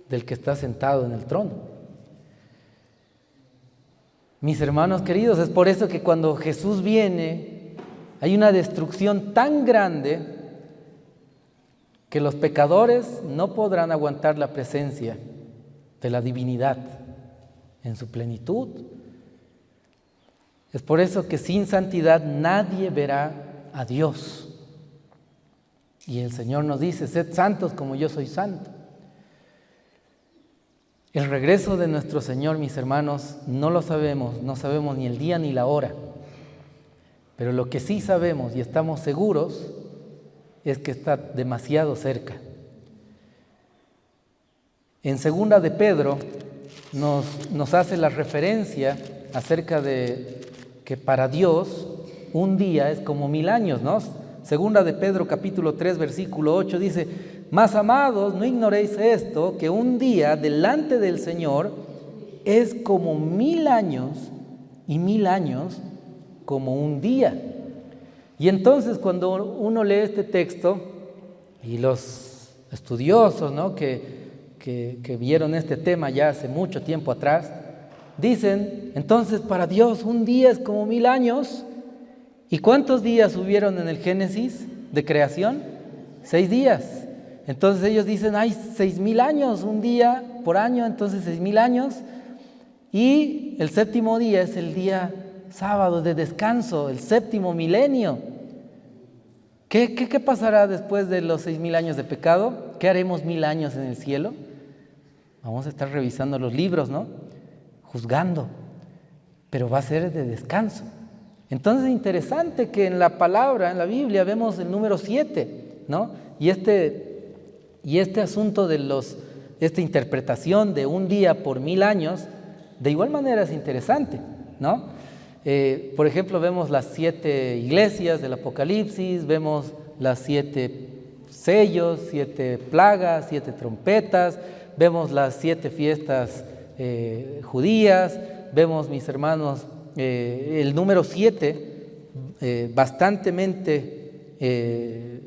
del que está sentado en el trono. Mis hermanos queridos, es por eso que cuando Jesús viene, hay una destrucción tan grande que los pecadores no podrán aguantar la presencia de la divinidad en su plenitud. Es por eso que sin santidad nadie verá a Dios. Y el Señor nos dice, sed santos como yo soy santo. El regreso de nuestro Señor, mis hermanos, no lo sabemos, no sabemos ni el día ni la hora. Pero lo que sí sabemos y estamos seguros es que está demasiado cerca. En segunda de Pedro nos hace la referencia acerca de que para Dios un día es como 1000 años, ¿no? Segunda de Pedro capítulo 3 versículo 8 dice, mas amados, no ignoréis esto, que un día delante del Señor es como 1000 años y 1000 años como un día. Y entonces cuando uno lee este texto y los estudiosos, ¿no? que vieron este tema ya hace mucho tiempo atrás, dicen, entonces para Dios un día es como 1000 años. ¿Y cuántos días hubieron en el Génesis de creación? 6 días. Entonces ellos dicen, hay 6000 años, un día por año, entonces 6000 años. Y el séptimo día es el día sábado de descanso, el séptimo milenio. ¿Qué pasará después de los 6000 años de pecado? ¿Qué haremos 1000 años en el cielo? Vamos a estar revisando los libros, ¿no? Juzgando, pero va a ser de descanso. Entonces es interesante que en la palabra, en la Biblia, vemos el número 7, ¿no? Y este asunto de esta interpretación de un día por 1000 años, de igual manera es interesante, ¿no? Por ejemplo, vemos las 7 iglesias del Apocalipsis, vemos las 7 sellos, 7 plagas, 7 trompetas, vemos las 7 fiestas judías, vemos, mis hermanos, el número 7 bastantemente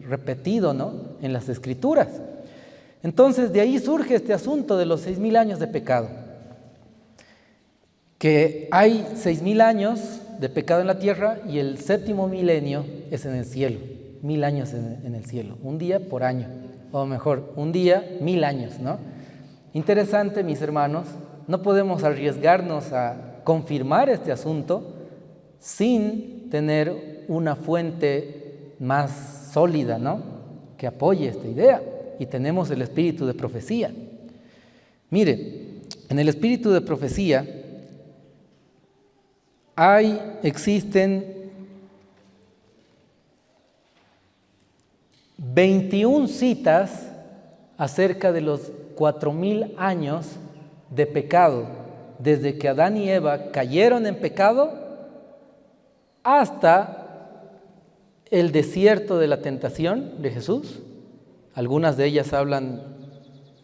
repetido, ¿no? En las Escrituras. Entonces de ahí surge este asunto de los 6.000 años de pecado. Que hay 6.000 años de pecado en la tierra y el séptimo milenio es en el cielo. 1.000 años en el cielo, un día por año, o mejor, un día, 1.000 años, ¿no? Interesante, mis hermanos, no podemos arriesgarnos a confirmar este asunto sin tener una fuente más sólida, ¿no?, que apoye esta idea, y tenemos el espíritu de profecía. Mire, en el espíritu de profecía existen 21 citas acerca de los 4.000 años de pecado, desde que Adán y Eva cayeron en pecado hasta el desierto de la tentación de Jesús. Algunas de ellas hablan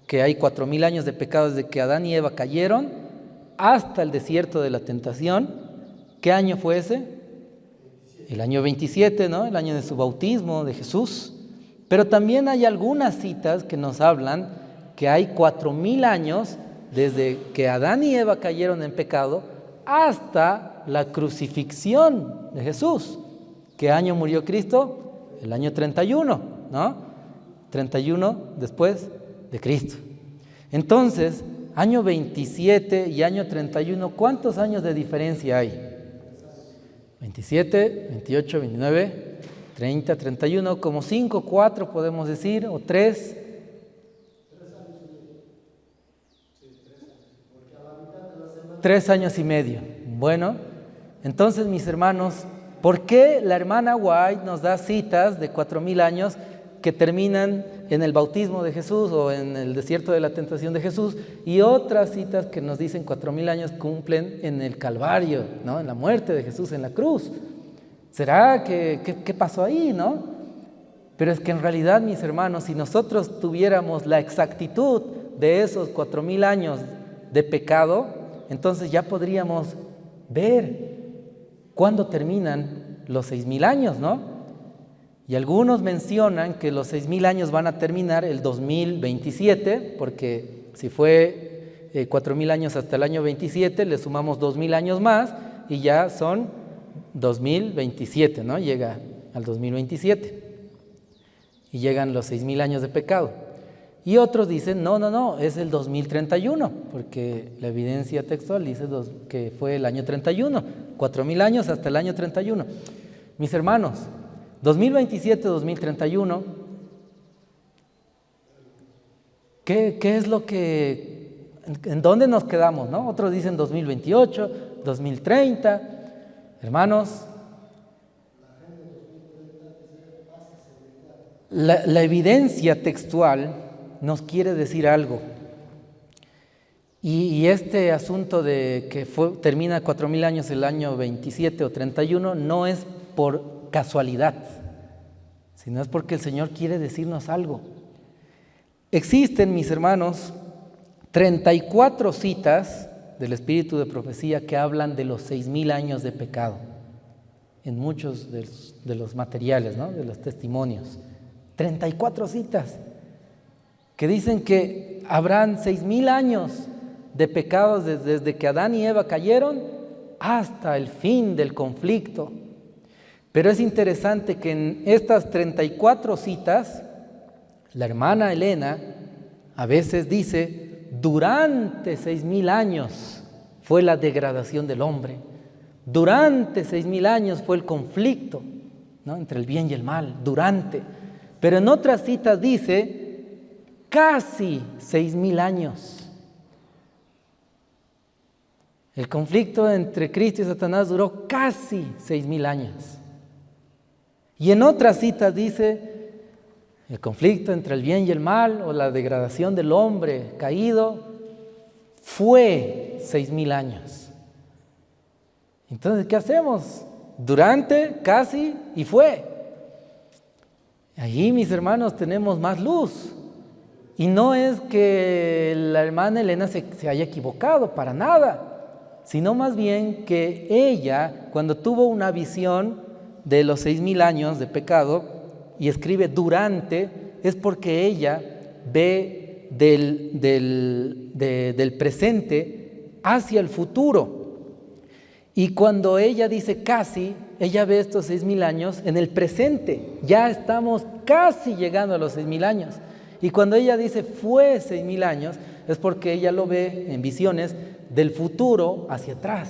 que hay 4.000 años de pecado desde que Adán y Eva cayeron hasta el desierto de la tentación. ¿Qué año fue ese? El año 27, ¿no? El año de su bautismo de Jesús. Pero también hay algunas citas que nos hablan que hay 4.000 años desde que Adán y Eva cayeron en pecado hasta la crucifixión de Jesús. ¿Qué año murió Cristo? El año 31, ¿no? 31 después de Cristo. Entonces, año 27 y año 31, ¿cuántos años de diferencia hay? 27, 28, 29, 30, 31, como 5, 4 podemos decir, o 3. 3 años y medio. Bueno, entonces, mis hermanos, ¿por qué la hermana White nos da citas de 4.000 años que terminan en el bautismo de Jesús o en el desierto de la tentación de Jesús, y otras citas que nos dicen 4.000 años cumplen en el Calvario, ¿no?, en la muerte de Jesús en la cruz? ¿Será qué pasó ahí, no? Pero es que en realidad, mis hermanos, si nosotros tuviéramos la exactitud de esos 4.000 años de pecado, entonces ya podríamos ver cuándo terminan los 6.000 años, ¿no? Y algunos mencionan que los 6.000 años van a terminar el 2027, porque si fue 4.000 años hasta el año 27, le sumamos 2.000 años más y ya son 2027, ¿no? Llega al 2027 y llegan los 6.000 años de pecado. Y otros dicen, no, es el 2031, porque la evidencia textual dice que fue el año 31, 4.000 años hasta el año 31. Mis hermanos, 2027-2031, ¿qué es lo que, en dónde nos quedamos, no? Otros dicen 2028, 2030. Hermanos, la evidencia textual nos quiere decir algo. Y este asunto de que termina 4.000 años el año 27 o 31 no es por casualidad, sino es porque el Señor quiere decirnos algo. Existen, mis hermanos, 34 citas del espíritu de profecía que hablan de los 6.000 años de pecado en muchos de los materiales, ¿no?, de los testimonios. 34 citas que dicen que habrán 6.000 años de pecados desde que Adán y Eva cayeron hasta el fin del conflicto. Pero es interesante que en estas 34 citas, la hermana Elena a veces dice, durante 6.000 años fue la degradación del hombre, durante 6.000 años fue el conflicto, ¿no?, entre el bien y el mal, durante. Pero en otras citas dice, casi 6.000 años. El conflicto entre Cristo y Satanás duró casi 6.000 años. Y en otras citas dice, el conflicto entre el bien y el mal, o la degradación del hombre caído, fue 6.000 años. Entonces, ¿qué hacemos? Durante, casi y fue. Allí, mis hermanos, tenemos más luz. Y no es que la hermana Elena se haya equivocado, para nada, sino más bien que ella, cuando tuvo una visión de los 6.000 años de pecado y escribe durante, es porque ella ve del presente hacia el futuro. Y cuando ella dice casi, ella ve estos 6,000 años en el presente. Ya estamos casi llegando a los 6,000 años. Y cuando ella dice fue 6,000 años, es porque ella lo ve en visiones del futuro hacia atrás.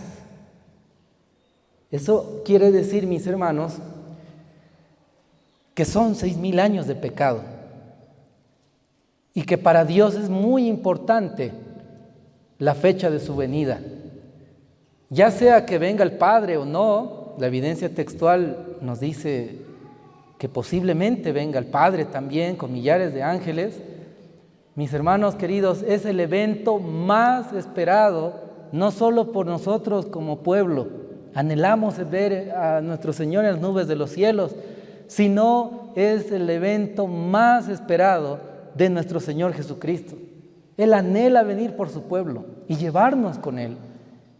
Eso quiere decir, mis hermanos, que son 6,000 años de pecado. Y que para Dios es muy importante la fecha de su venida. Ya sea que venga el Padre o no, la evidencia textual nos dice que posiblemente venga el Padre también con millares de ángeles. Mis hermanos queridos, es el evento más esperado, no solo por nosotros como pueblo, anhelamos ver a nuestro Señor en las nubes de los cielos, sino es el evento más esperado de nuestro Señor Jesucristo. Él anhela venir por su pueblo y llevarnos con Él.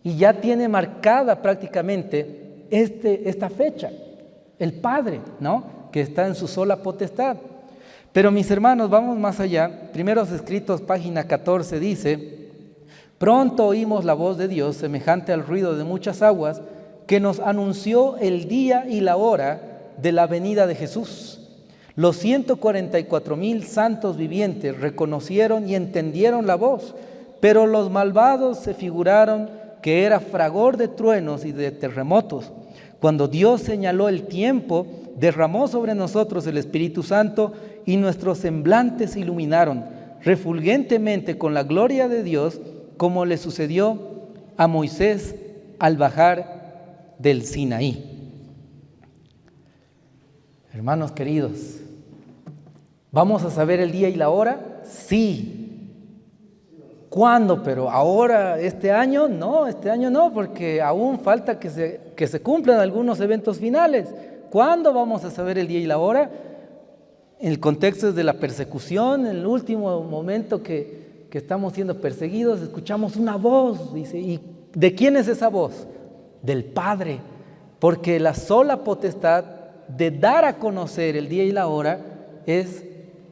Y ya tiene marcada prácticamente esta fecha, el Padre, ¿no?, que está en su sola potestad. Pero mis hermanos, vamos más allá. Primeros Escritos, página 14, dice: pronto oímos la voz de Dios, semejante al ruido de muchas aguas, que nos anunció el día y la hora de la venida de Jesús. Los 144,000 santos vivientes reconocieron y entendieron la voz, pero los malvados se figuraron que era fragor de truenos y de terremotos. Cuando Dios señaló el tiempo, derramó sobre nosotros el Espíritu Santo y nuestros semblantes se iluminaron refulgentemente con la gloria de Dios, como le sucedió a Moisés al bajar del Sinaí. Hermanos queridos, ¿vamos a saber el día y la hora? Sí. ¿Cuándo? Pero ahora, este año no, porque aún falta que se cumplan algunos eventos finales. ¿Cuándo vamos a saber el día y la hora? En el contexto de la persecución, en el último momento que estamos siendo perseguidos, escuchamos una voz, dice, ¿y de quién es esa voz? Del Padre, porque la sola potestad de dar a conocer el día y la hora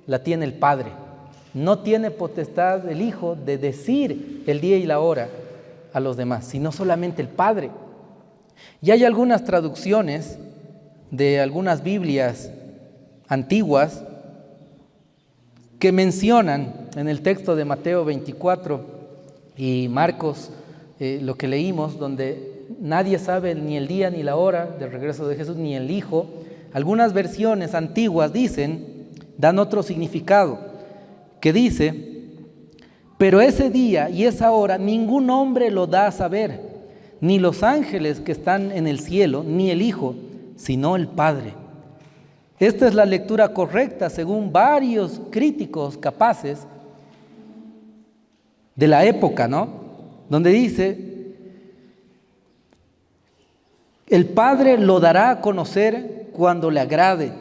la tiene el Padre. No tiene potestad el Hijo de decir el día y la hora a los demás, sino solamente el Padre. Y hay algunas traducciones de algunas Biblias antiguas que mencionan en el texto de Mateo 24 y Marcos, lo que leímos, donde nadie sabe ni el día ni la hora del regreso de Jesús, ni el Hijo. Algunas versiones antiguas dan otro significado, que dice: pero ese día y esa hora ningún hombre lo da a saber, ni los ángeles que están en el cielo, ni el Hijo, sino el Padre. Esta es la lectura correcta según varios críticos capaces de la época, ¿no?, donde dice: el Padre lo dará a conocer cuando le agrade,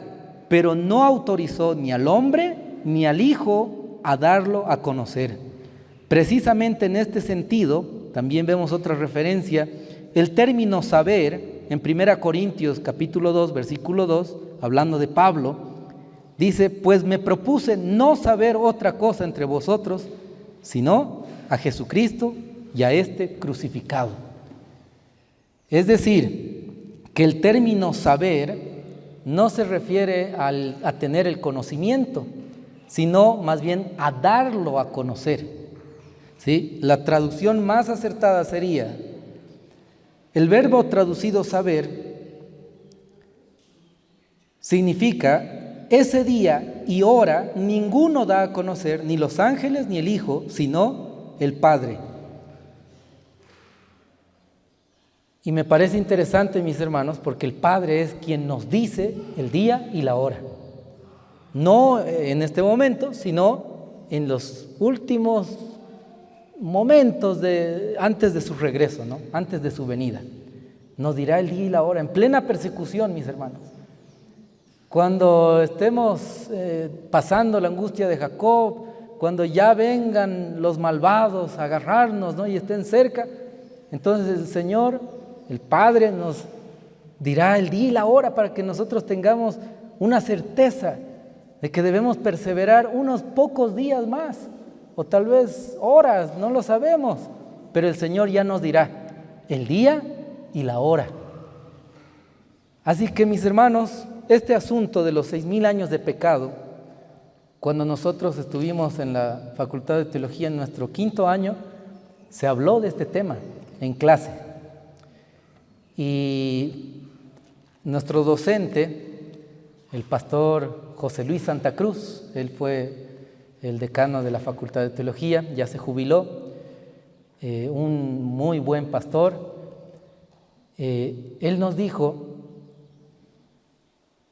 pero no autorizó ni al hombre ni al Hijo a darlo a conocer. Precisamente en este sentido, también vemos otra referencia, el término saber, en 1 Corintios capítulo 2, versículo 2, hablando de Pablo, dice: pues me propuse no saber otra cosa entre vosotros, sino a Jesucristo y a este crucificado. Es decir, que el término saber no se refiere a tener el conocimiento, sino más bien a darlo a conocer, ¿sí? La traducción más acertada sería: el verbo traducido saber significa ese día y hora ninguno da a conocer, ni los ángeles ni el Hijo, sino el Padre. Y me parece interesante, mis hermanos, porque el Padre es quien nos dice el día y la hora. No en este momento, sino en los últimos momentos antes de su regreso, ¿no?, antes de su venida. Nos dirá el día y la hora, en plena persecución, mis hermanos. Cuando estemos pasando la angustia de Jacob, cuando ya vengan los malvados a agarrarnos, ¿no?, y estén cerca, entonces el Señor, el Padre, nos dirá el día y la hora para que nosotros tengamos una certeza de que debemos perseverar unos pocos días más o tal vez horas, no lo sabemos, pero el Señor ya nos dirá el día y la hora. Así que, mis hermanos, este asunto de los 6,000 años de pecado, cuando nosotros estuvimos en la Facultad de Teología en nuestro 5º año, se habló de este tema en clase. Y nuestro docente, el pastor José Luis Santa Cruz, él fue el decano de la Facultad de Teología, ya se jubiló, un muy buen pastor. Él nos dijo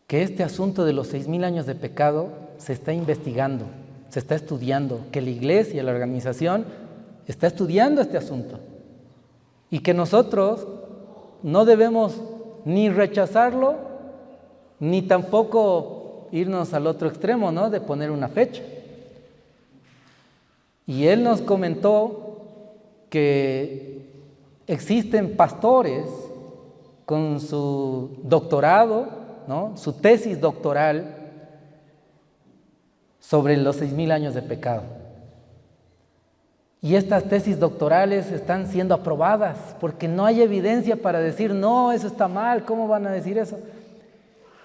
que este asunto de los 6,000 años de pecado se está investigando, se está estudiando, que la iglesia, la organización, está estudiando este asunto y que nosotros no debemos ni rechazarlo, ni tampoco irnos al otro extremo, ¿no?, de poner una fecha. Y él nos comentó que existen pastores con su doctorado, ¿no?, su tesis doctoral sobre los 6,000 años de pecado. Y estas tesis doctorales están siendo aprobadas porque no hay evidencia para decir, no, eso está mal, ¿cómo van a decir eso?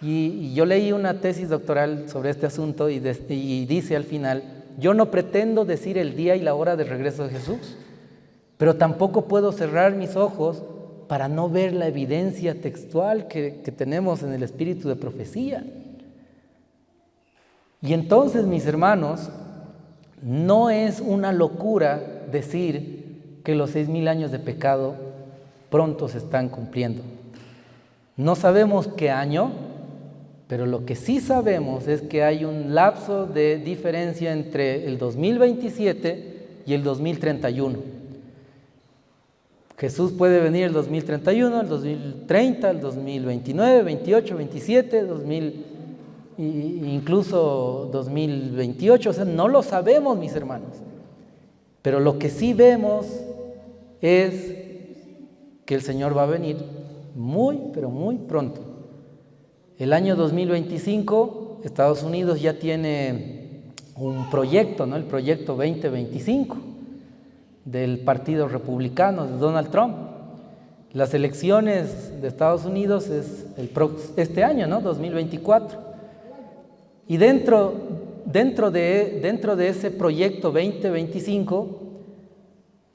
Y yo leí una tesis doctoral sobre este asunto y dice al final, yo no pretendo decir el día y la hora del regreso de Jesús, pero tampoco puedo cerrar mis ojos para no ver la evidencia textual que tenemos en el espíritu de profecía. Y entonces, mis hermanos, no es una locura decir que los 6,000 años de pecado pronto se están cumpliendo. No sabemos qué año, pero lo que sí sabemos es que hay un lapso de diferencia entre el 2027 y el 2031. Jesús puede venir el 2031, el 2030, el 2029, 28, 27, incluso 2028, o sea, no lo sabemos, mis hermanos. Pero lo que sí vemos es que el Señor va a venir muy, pero muy pronto. El año 2025, Estados Unidos ya tiene un proyecto, ¿no?, el proyecto 2025 del Partido Republicano de Donald Trump. Las elecciones de Estados Unidos es este año, ¿no?, 2024. Y dentro de ese proyecto 2025,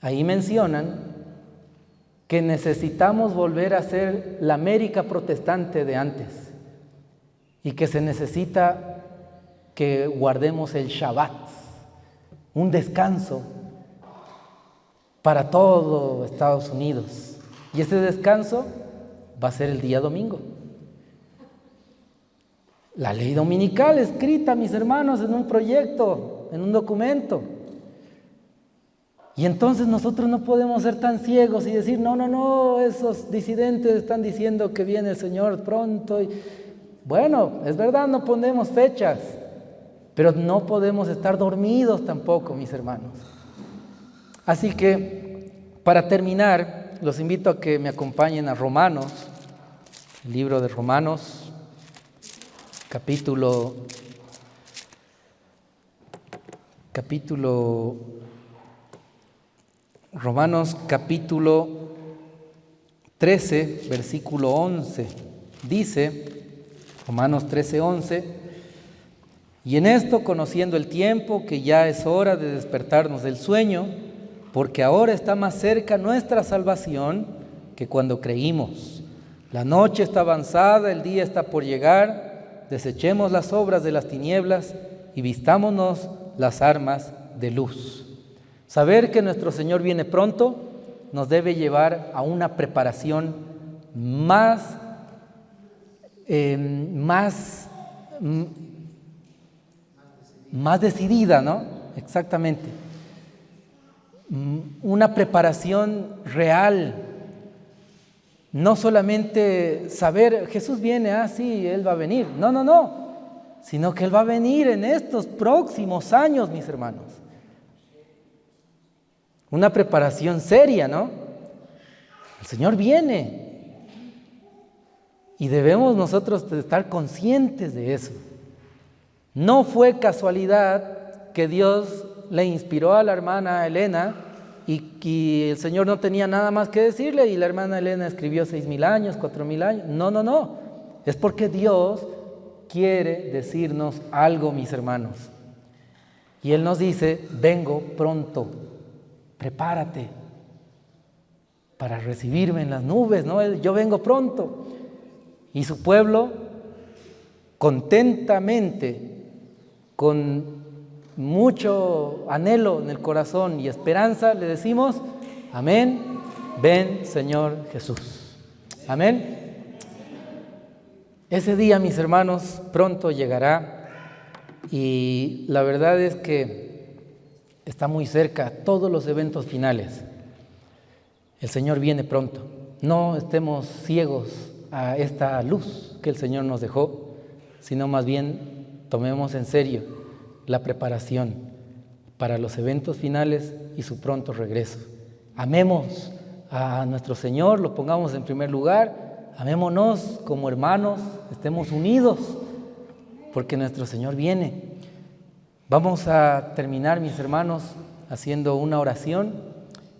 ahí mencionan que necesitamos volver a ser la América protestante de antes y que se necesita que guardemos el Shabbat, un descanso para todo Estados Unidos. Y ese descanso va a ser el día domingo. La ley dominical escrita, mis hermanos, en un proyecto, en un documento. Y entonces nosotros no podemos ser tan ciegos y decir, no, esos disidentes están diciendo que viene el Señor pronto. Bueno, es verdad, no ponemos fechas, pero no podemos estar dormidos tampoco, mis hermanos. Así que, para terminar, los invito a que me acompañen a Romanos, el libro de Romanos, Romanos capítulo 13, versículo 11. Dice, Romanos 13, 11, y en esto, conociendo el tiempo, que ya es hora de despertarnos del sueño, porque ahora está más cerca nuestra salvación que cuando creímos. La noche está avanzada, el día está por llegar, desechemos las obras de las tinieblas y vistámonos las armas de luz. Saber que nuestro Señor viene pronto nos debe llevar a una preparación más decidida, ¿no? Exactamente. Una preparación real. No solamente saber, Jesús viene, sí, Él va a venir. No. Sino que Él va a venir en estos próximos años, mis hermanos. Una preparación seria, ¿no? El Señor viene. Y debemos nosotros estar conscientes de eso. No fue casualidad que Dios le inspiró a la hermana Elena y el Señor no tenía nada más que decirle y la hermana Elena escribió 6,000 años, 4,000 años. No. Es porque Dios quiere decirnos algo, mis hermanos. Y Él nos dice, vengo pronto, prepárate para recibirme en las nubes, ¿no? Yo vengo pronto. Y su pueblo, contentamente, con mucho anhelo en el corazón y esperanza, le decimos, amén, ven Señor Jesús. Amén. Ese día, mis hermanos, pronto llegará y la verdad es que está muy cerca todos los eventos finales. El Señor viene pronto. No estemos ciegos a esta luz que el Señor nos dejó, sino más bien tomemos en serio la preparación para los eventos finales y su pronto regreso. Amemos a nuestro Señor, lo pongamos en primer lugar, amémonos como hermanos, estemos unidos, porque nuestro Señor viene. Vamos a terminar, mis hermanos, haciendo una oración.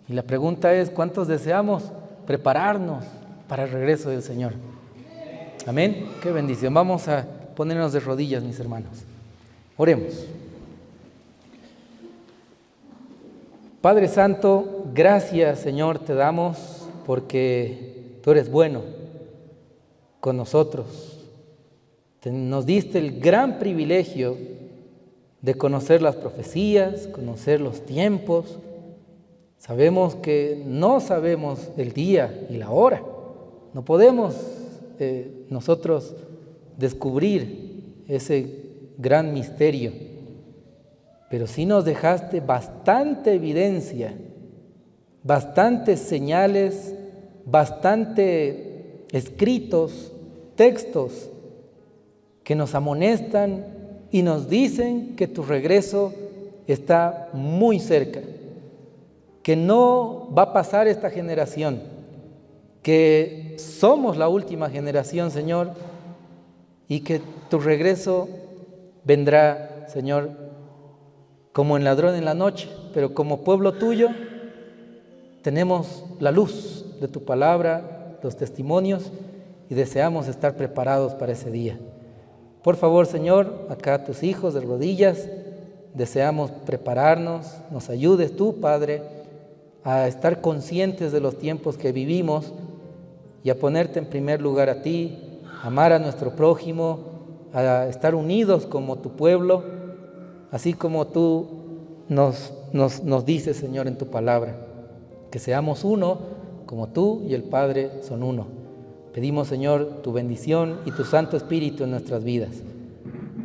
Y la pregunta es, ¿cuántos deseamos prepararnos para el regreso del Señor? Amén. Qué bendición. Vamos a ponernos de rodillas, mis hermanos. Oremos. Padre Santo, gracias, Señor, te damos porque tú eres bueno con nosotros. Nos diste el gran privilegio de conocer las profecías, conocer los tiempos. Sabemos que no sabemos el día y la hora. No podemos nosotros descubrir ese gran misterio. Pero sí nos dejaste bastante evidencia, bastantes señales, bastante escritos, textos que nos amonestan y nos dicen que tu regreso está muy cerca, que no va a pasar esta generación, que somos la última generación, Señor, y que tu regreso vendrá, Señor, como el ladrón en la noche, pero como pueblo tuyo tenemos la luz de tu palabra, los testimonios, y deseamos estar preparados para ese día. Por favor, Señor, acá tus hijos de rodillas, deseamos prepararnos, nos ayudes tú, Padre, a estar conscientes de los tiempos que vivimos y a ponerte en primer lugar a ti, amar a nuestro prójimo, a estar unidos como tu pueblo, así como tú nos dices, Señor, en tu palabra, que seamos uno como tú y el Padre son uno. Pedimos, Señor, tu bendición y tu Santo Espíritu en nuestras vidas.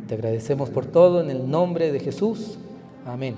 Te agradecemos por todo en el nombre de Jesús. Amén.